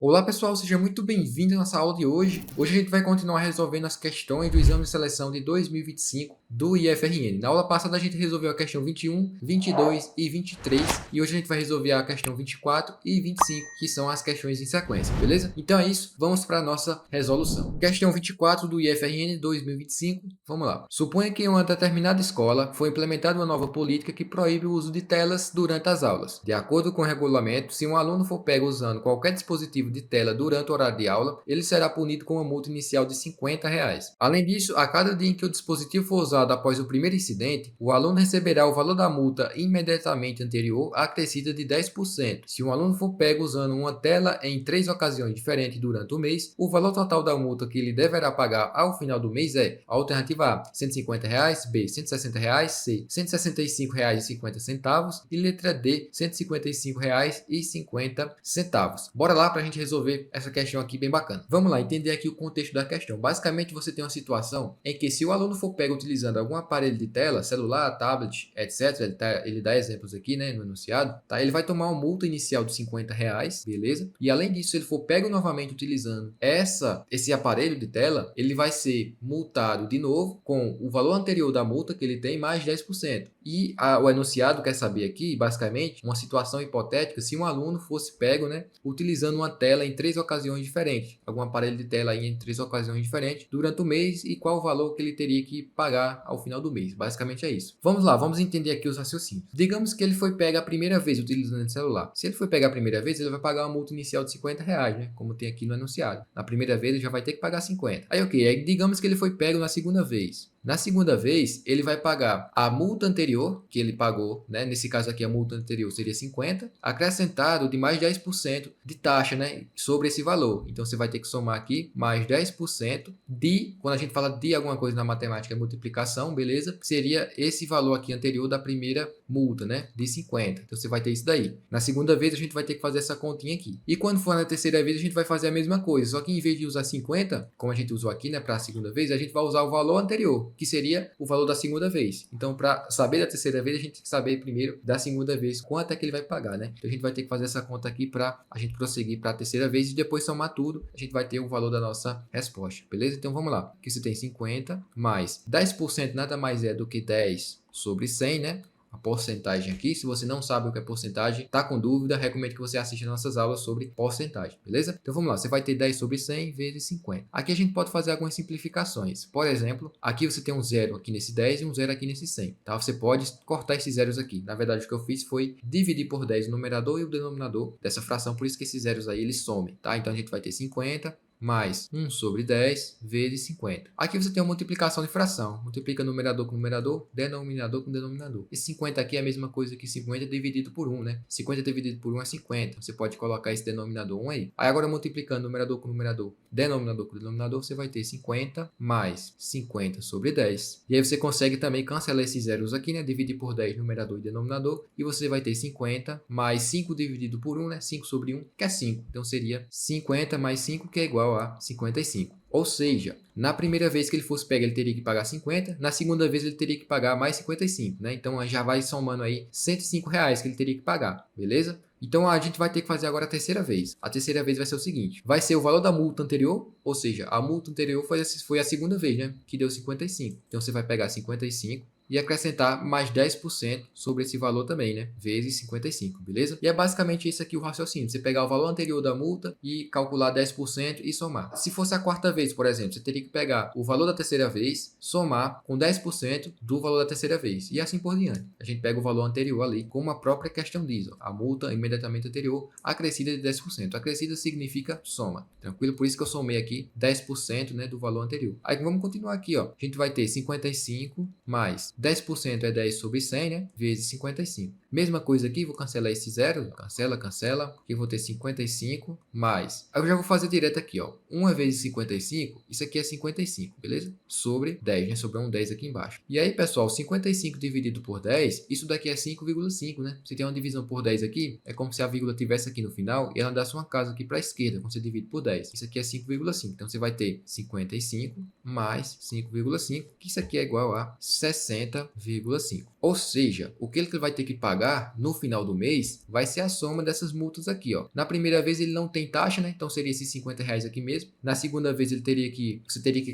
Olá pessoal, seja muito bem-vindo à nossa aula de hoje. Hoje a gente vai continuar resolvendo as questões do exame de seleção de 2025 do IFRN. Na aula passada a gente resolveu a questão 21, 22 e 23 e hoje a gente vai resolver a questão 24 e 25, que são as questões em sequência, beleza? Então é isso, vamos para a nossa resolução. Questão 24 do IFRN 2025, vamos lá. Suponha que em uma determinada escola foi implementada uma nova política que proíbe o uso de telas durante as aulas. De acordo com o regulamento, se um aluno for pego usando qualquer dispositivo de tela durante o horário de aula, ele será punido com uma multa inicial de R$ 50. Além disso, a cada dia em que o dispositivo for usado após o primeiro incidente, o aluno receberá o valor da multa imediatamente anterior, acrescida de 10%. Se um aluno for pego usando uma tela em 3 ocasiões diferentes durante o mês, o valor total da multa que ele deverá pagar ao final do mês é: alternativa A, R$ 150, B, R$ 160, C, R$ 165,50 e letra D, R$ 155,50. Bora lá para a gente resolver essa questão aqui bem bacana. Vamos lá, entender aqui o contexto da questão. Basicamente, você tem uma situação em que se o aluno for pego utilizando algum aparelho de tela, celular, tablet, etc., ele dá exemplos aqui, né, no enunciado, tá? Ele vai tomar uma multa inicial de R$ 50, beleza? E além disso, se ele for pego novamente utilizando esse aparelho de tela, ele vai ser multado de novo com o valor anterior da multa que ele tem mais 10%. E o enunciado quer saber aqui, basicamente, uma situação hipotética, se um aluno fosse pego, né, utilizando uma tela em 3 ocasiões diferentes, algum aparelho de tela aí em 3 ocasiões diferentes durante o mês e qual o valor que ele teria que pagar ao final do mês. Basicamente é isso. Vamos lá, vamos entender aqui os raciocínios. Digamos que ele foi pego a primeira vez utilizando o celular. Se ele foi pego a primeira vez, ele vai pagar uma multa inicial de R$ 50, né, como tem aqui no enunciado. Na primeira vez ele já vai ter que pagar 50. Aí ok, aí digamos que ele foi pego na segunda vez. Na segunda vez, ele vai pagar a multa anterior que ele pagou, né? Nesse caso aqui, a multa anterior seria 50, acrescentado de mais 10% de taxa, né? Sobre esse valor. Então, você vai ter que somar aqui mais 10% de, quando a gente fala de alguma coisa na matemática, é multiplicação, beleza? Seria esse valor aqui anterior da primeira multa, né? De 50. Então, você vai ter isso daí. Na segunda vez, a gente vai ter que fazer essa continha aqui. E quando for na terceira vez, a gente vai fazer a mesma coisa. Só que em vez de usar 50, como a gente usou aqui, né? Para a segunda vez, a gente vai usar o valor anterior, que seria o valor da segunda vez. Então, para saber da terceira vez, a gente tem que saber primeiro da segunda vez quanto é que ele vai pagar, né? Então, a gente vai ter que fazer essa conta aqui para a gente prosseguir para a terceira vez e depois somar tudo, a gente vai ter o valor da nossa resposta, beleza? Então, vamos lá. Aqui você tem 50 mais 10% nada mais é do que 10 sobre 100, né? A porcentagem aqui. Se você não sabe o que é porcentagem, tá com dúvida, recomendo que você assista nossas aulas sobre porcentagem, beleza? Então vamos lá, você vai ter 10 sobre 100 vezes 50. Aqui a gente pode fazer algumas simplificações. Por exemplo, aqui você tem um zero aqui nesse 10 e um zero aqui nesse 100, tá? Você pode cortar esses zeros aqui. Na verdade, o que eu fiz foi dividir por 10 o numerador e o denominador dessa fração, por isso que esses zeros aí eles somem, tá? Então a gente vai ter 50 mais 1 sobre 10 vezes 50. Aqui você tem uma multiplicação de fração. Multiplica numerador com numerador, denominador com denominador. Esse 50 aqui é a mesma coisa que 50 dividido por 1, né? 50 dividido por 1 é 50. Você pode colocar esse denominador 1 aí. Aí agora multiplicando numerador com numerador, denominador com denominador, você vai ter 50 mais 50 sobre 10. E aí você consegue também cancelar esses zeros aqui, né? Dividir por 10 numerador e denominador. E você vai ter 50 mais 5 dividido por 1, né? 5 sobre 1, que é 5. Então seria 50 mais 5, que é igual a 55. Ou seja, na primeira vez que ele fosse pego, ele teria que pagar 50, na segunda vez ele teria que pagar mais 55, né? Então já vai somando aí R$ 105 que ele teria que pagar, beleza? Então a gente vai ter que fazer agora a terceira vez. A terceira vez vai ser o seguinte: vai ser o valor da multa anterior, ou seja, a multa anterior foi a segunda vez, né? Que deu 55. Então você vai pegar 55 e acrescentar mais 10% sobre esse valor também, né? Vezes 55, beleza? E é basicamente isso aqui o raciocínio. Você pegar o valor anterior da multa e calcular 10% e somar. Se fosse a quarta vez, por exemplo, você teria que pegar o valor da terceira vez, somar com 10% do valor da terceira vez. E assim por diante. A gente pega o valor anterior ali, como a própria questão diz, ó, a multa imediatamente anterior, acrescida de 10%. Acrescida significa soma. Tranquilo? Por isso que eu somei aqui 10%, né, do valor anterior. Aí vamos continuar aqui, ó. A gente vai ter 55 mais 10% é 10 sobre 100, né? Vezes 55. Mesma coisa aqui, vou cancelar esse zero. Cancela, cancela. Aqui eu vou ter 55 mais. Aí eu já vou fazer direto aqui, ó. 1 vezes 55, isso aqui é 55, beleza? Sobre 10, né? Sobrou um 10 aqui embaixo. E aí, pessoal, 55 dividido por 10, isso daqui é 5,5, né? Se tem uma divisão por 10 aqui, é como se a vírgula tivesse aqui no final e ela andasse uma casa aqui para a esquerda, quando você divide por 10. Isso aqui é 5,5. Então, você vai ter 55 mais 5,5, que isso aqui é igual a 60,5. Ou seja, o que ele vai ter que pagar pagar no final do mês vai ser a soma dessas multas aqui, ó. Na primeira vez ele não tem taxa, né? Então seria esses R$ 50 aqui mesmo. Na segunda vez você teria que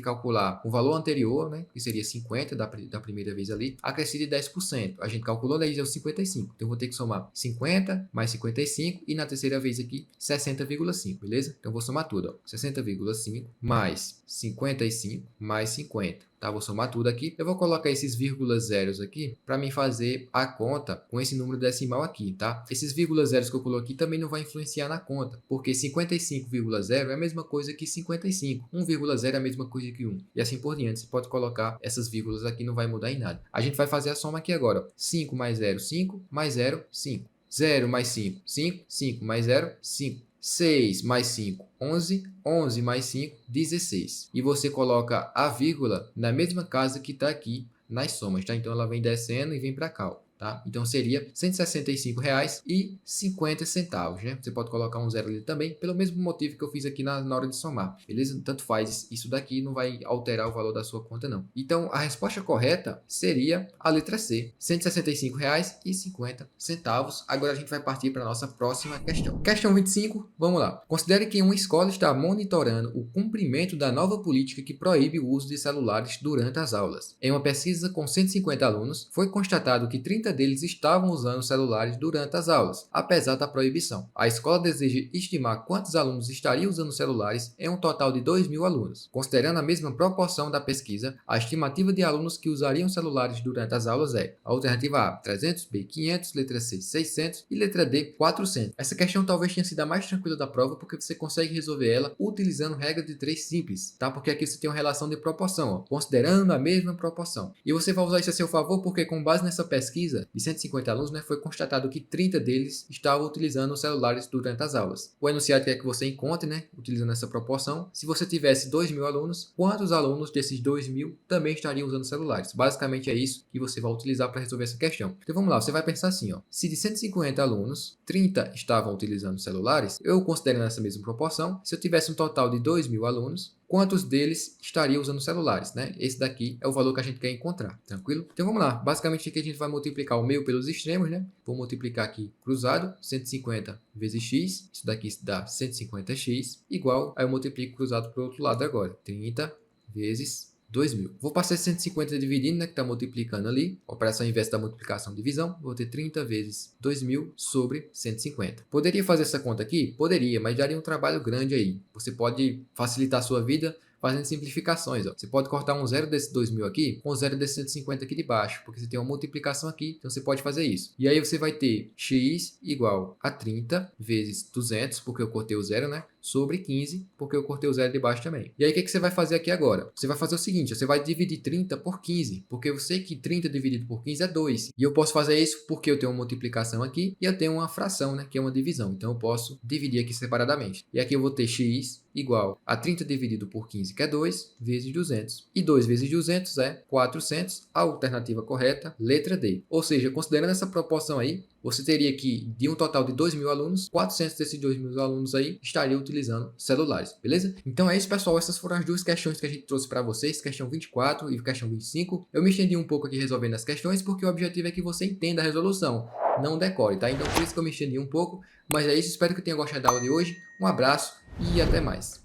calcular o valor anterior, né? Que seria 50 da primeira vez ali, acrescido de 10%. A gente calculou, daí deu 55. Então eu vou ter que somar 50 mais 55 e na terceira vez aqui 60,5, beleza? Então eu vou somar tudo, ó. 60,5 mais 55 mais 50. Tá, vou somar tudo aqui. Eu vou colocar esses vírgulas zeros aqui para mim fazer a conta com esse número decimal aqui, tá? Esses vírgulas zeros que eu coloquei também não vai influenciar na conta, porque 55,0 é a mesma coisa que 55. 1,0 é a mesma coisa que 1. E assim por diante. Você pode colocar essas vírgulas aqui, não vai mudar em nada. A gente vai fazer a soma aqui agora, ó. 5 mais 0, 5, mais 0, 5. 0 mais 5, 5. 5 mais 0, 5. 6 mais 5, 11. 11 mais 5, 16. E você coloca a vírgula na mesma casa que está aqui nas somas, tá? Então ela vem descendo e vem para cá, ó. Tá? Então seria R$ 165,50, né? Você pode colocar um zero ali também, pelo mesmo motivo que eu fiz aqui na hora de somar, beleza? Tanto faz, isso daqui não vai alterar o valor da sua conta, não. Então a resposta correta seria a letra C, R$ 165,50. Agora a gente vai partir para a nossa próxima questão. Questão 25, vamos lá. Considere que uma escola está monitorando o cumprimento da nova política que proíbe o uso de celulares durante as aulas. Em uma pesquisa com 150 alunos, foi constatado que 30 deles estavam usando celulares durante as aulas, apesar da proibição. A escola deseja estimar quantos alunos estariam usando celulares em um total de 2.000 alunos. Considerando a mesma proporção da pesquisa, a estimativa de alunos que usariam celulares durante as aulas é: a alternativa A, 300, B, 500, letra C, 600 e letra D, 400. Essa questão talvez tenha sido a mais tranquila da prova porque você consegue resolver ela utilizando regra de 3 simples, tá? Porque aqui você tem uma relação de proporção, ó, considerando a mesma proporção. E você vai usar isso a seu favor porque com base nessa pesquisa de 150 alunos, né, foi constatado que 30 deles estavam utilizando os celulares durante as aulas. O enunciado quer que você encontre, né, utilizando essa proporção, se você tivesse 2.000 alunos, quantos alunos desses 2.000 também estariam usando celulares? Basicamente é isso que você vai utilizar para resolver essa questão. Então vamos lá, você vai pensar assim, ó, se de 150 alunos, 30 estavam utilizando celulares, eu considero nessa mesma proporção, se eu tivesse um total de 2.000 alunos, quantos deles estariam usando celulares, né? Esse daqui é o valor que a gente quer encontrar, tranquilo? Então vamos lá, basicamente aqui a gente vai multiplicar o meio pelos extremos, né? Vou multiplicar aqui cruzado, 150 vezes x, isso daqui dá 150x, igual, aí eu multiplico cruzado para o outro lado agora, 30 vezes 2.000. Vou passar 150 dividindo, né, que está multiplicando ali. Operação inversa da multiplicação e divisão. Vou ter 30 vezes 2.000 sobre 150. Poderia fazer essa conta aqui? Poderia, mas daria um trabalho grande aí. Você pode facilitar a sua vida fazendo simplificações, ó. Você pode cortar um zero desse 2.000 aqui com um zero desse 150 aqui de baixo, porque você tem uma multiplicação aqui, então você pode fazer isso. E aí você vai ter x igual a 30 vezes 200, porque eu cortei o zero, né? Sobre 15, porque eu cortei o zero de baixo também. E aí o que você vai fazer aqui agora? Você vai fazer o seguinte, você vai dividir 30 por 15, porque eu sei que 30 dividido por 15 é 2. E eu posso fazer isso porque eu tenho uma multiplicação aqui e eu tenho uma fração, né? Que é uma divisão. Então eu posso dividir aqui separadamente. E aqui eu vou ter x igual a 30 dividido por 15, que é 2, vezes 200. E 2 vezes 200 é 400. A alternativa correta, letra D. Ou seja, considerando essa proporção aí, você teria que, de um total de 2.000 alunos, 400 desses 2.000 alunos aí estariam utilizando celulares, beleza? Então é isso, pessoal. Essas foram as duas questões que a gente trouxe para vocês, questão 24 e questão 25. Eu me estendi um pouco aqui resolvendo as questões, porque o objetivo é que você entenda a resolução, não decore, tá? Então por isso que eu me estendi um pouco. Mas é isso, espero que tenha gostado da aula de hoje. Um abraço e até mais.